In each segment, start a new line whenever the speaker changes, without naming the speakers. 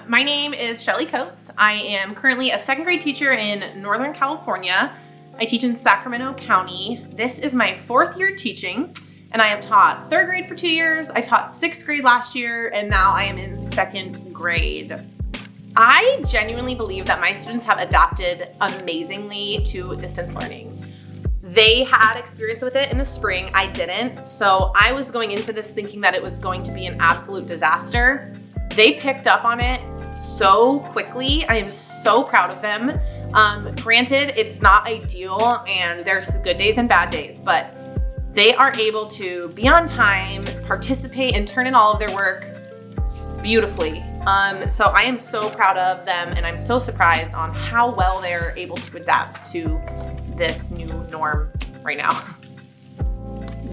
My name is Shelley Coates. I am currently a second grade teacher in Northern California. I teach in Sacramento County. This is my 4th year teaching, and I have taught 3rd grade for 2 years. I taught 6th grade last year, and now I am in 2nd grade. I genuinely believe that my students have adapted amazingly to distance learning. They had experience with it in the spring. I didn't. So I was going into this thinking that it was going to be an absolute disaster. They picked up on it so quickly. I am so proud of them. Granted, it's not ideal and there's good days and bad days, but they are able to be on time, participate, and turn in all of their work beautifully. So I am so proud of them, and I'm so surprised on how well they're able to adapt to this new norm right now.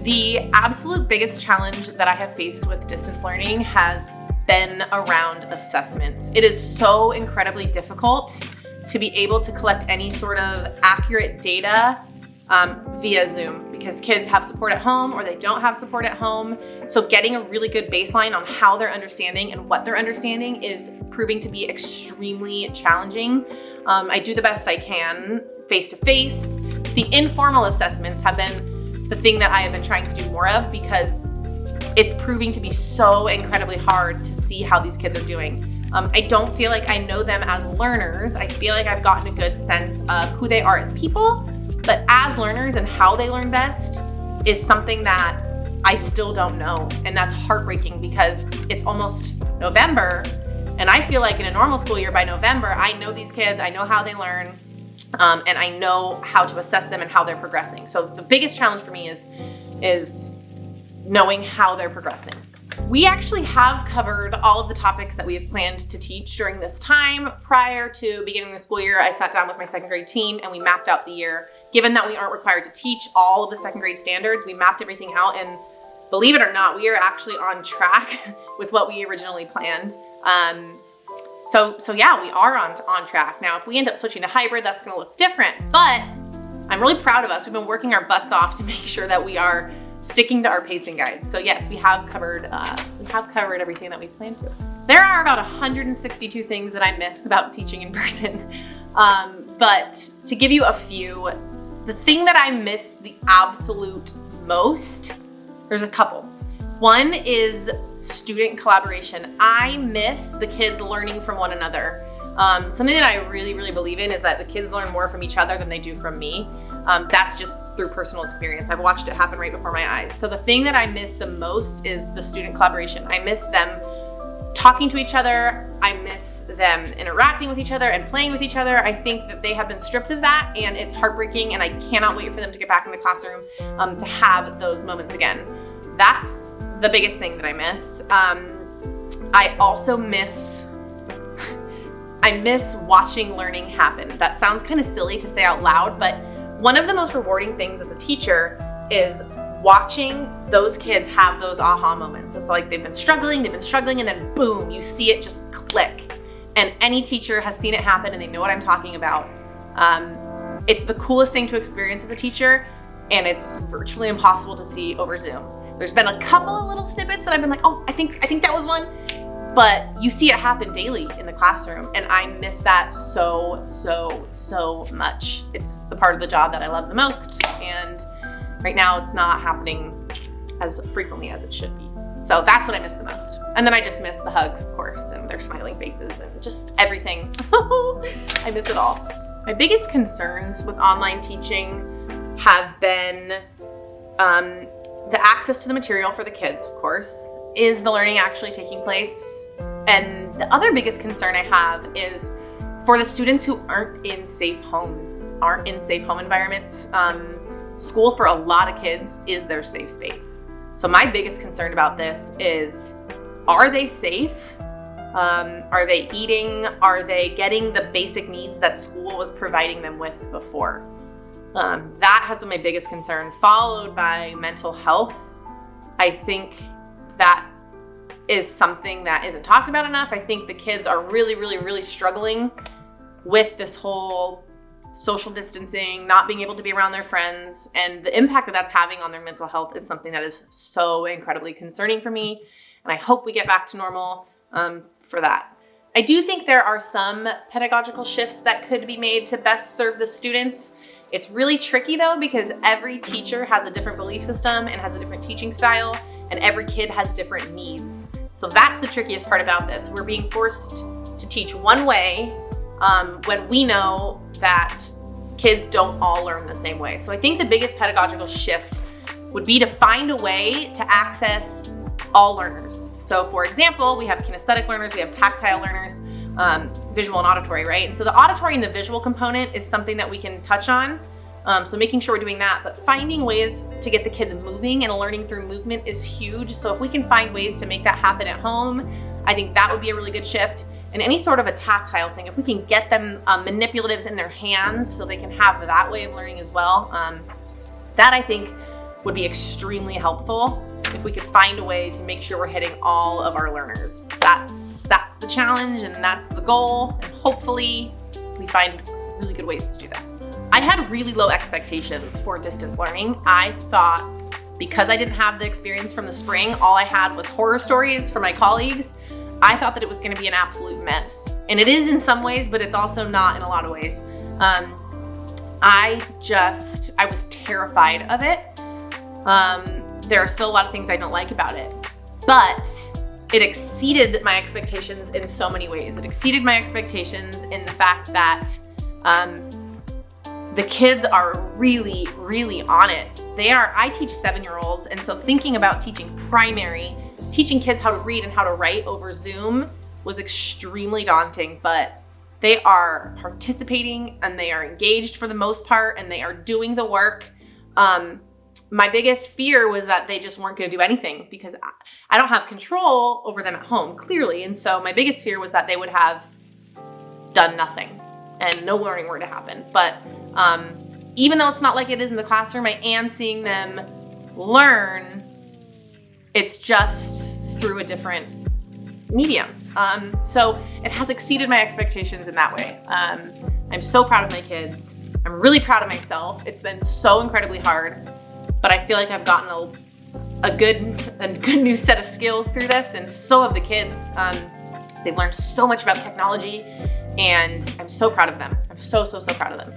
The absolute biggest challenge that I have faced with distance learning has been around assessments. It is so incredibly difficult to be able to collect any sort of accurate data via Zoom because kids have support at home or they don't have support at home. So getting a really good baseline on how they're understanding and what they're understanding is proving to be extremely challenging. I do the best I can face-to-face. The informal assessments have been the thing that I have been trying to do more of because it's proving to be so incredibly hard to see how these kids are doing. I don't feel like I know them as learners. I feel like I've gotten a good sense of who they are as people, but as learners and how they learn best is something that I still don't know. And that's heartbreaking because it's almost November, and I feel like in a normal school year by November, I know these kids, I know how they learn, and I know how to assess them and how they're progressing. So the biggest challenge for me is knowing how they're progressing. We actually have covered all of the topics that we have planned to teach during this time. Prior to beginning the school year, I sat down with my 2nd grade team and we mapped out the year. Given that we aren't required to teach all of the 2nd grade standards, we mapped everything out, and believe it or not, we are actually on track with what we originally planned. So yeah, we are on track. Now, if we end up switching to hybrid, that's gonna look different, but I'm really proud of us. We've been working our butts off to make sure that we are sticking to our pacing guides. So yes, we have covered everything that we planned to. There are about 162 things that I miss about teaching in person. But to give you a few, the thing that I miss the absolute most, there's a couple. One is student collaboration. I miss the kids learning from one another. Something that I really, really believe in is that the kids learn more from each other than they do from me. That's just through personal experience. I've watched it happen right before my eyes. So the thing that I miss the most is the student collaboration. I miss them talking to each other. I miss them interacting with each other and playing with each other. I think that they have been stripped of that, and it's heartbreaking, and I cannot wait for them to get back in the classroom to have those moments again. That's the biggest thing that I miss. I also miss watching learning happen. That sounds kind of silly to say out loud, but one of the most rewarding things as a teacher is watching those kids have those aha moments. So like they've been struggling, and then boom, you see it just click. And any teacher has seen it happen and they know what I'm talking about. It's the coolest thing to experience as a teacher, and it's virtually impossible to see over Zoom. There's been a couple of little snippets that I've been like, oh, I think that was one. But you see it happen daily in the classroom, and I miss that so much. It's the part of the job that I love the most, and right now it's not happening as frequently as it should be. So that's what I miss the most. And then I just miss the hugs, of course, and their smiling faces and just everything. I miss it all. My biggest concerns with online teaching have been the access to the material for the kids, of course. Is the learning actually taking place? And the other biggest concern I have is for the students who aren't in safe home environments. School for a lot of kids is their safe space. So my biggest concern about this is, are they safe? Are they eating? Are they getting the basic needs that school was providing them with before? That has been my biggest concern, followed by mental health. I think that is something that isn't talked about enough. I think the kids are really struggling with this whole social distancing, not being able to be around their friends, and the impact that that's having on their mental health is something that is so incredibly concerning for me. And I hope we get back to normal for that. I do think there are some pedagogical shifts that could be made to best serve the students. It's really tricky though, because every teacher has a different belief system and has a different teaching style, and every kid has different needs. So that's the trickiest part about this. We're being forced to teach one way when we know that kids don't all learn the same way. So I think the biggest pedagogical shift would be to find a way to access all learners. So for example, we have kinesthetic learners, we have tactile learners, visual and auditory, right? And so the auditory and the visual component is something that we can touch on. So making sure we're doing that, but finding ways to get the kids moving and learning through movement is huge. So if we can find ways to make that happen at home, I think that would be a really good shift. And any sort of a tactile thing, if we can get them manipulatives in their hands so they can have that way of learning as well, that I think would be extremely helpful if we could find a way to make sure we're hitting all of our learners. That's the challenge and that's the goal, and hopefully we find really good ways to do that. I had really low expectations for distance learning. I thought, because I didn't have the experience from the spring, all I had was horror stories from my colleagues. I thought that it was gonna be an absolute mess. And it is in some ways, but it's also not in a lot of ways. I was terrified of it. There are still a lot of things I don't like about it, but it exceeded my expectations in so many ways. It exceeded my expectations in the fact that the kids are really, really on it. I teach 7-year-olds, and so thinking about teaching kids how to read and how to write over Zoom was extremely daunting, but they are participating and they are engaged for the most part, and they are doing the work. My biggest fear was that they just weren't going to do anything, because I don't have control over them at home, clearly. And so my biggest fear was that they would have done nothing and no learning were to happen. But even though it's not like it is in the classroom, I am seeing them learn. It's just through a different medium. So it has exceeded my expectations in that way. I'm so proud of my kids. I'm really proud of myself. It's been so incredibly hard, but I feel like I've gotten a good new set of skills through this, and so have the kids. They've learned so much about technology, and I'm so proud of them. I'm so proud of them.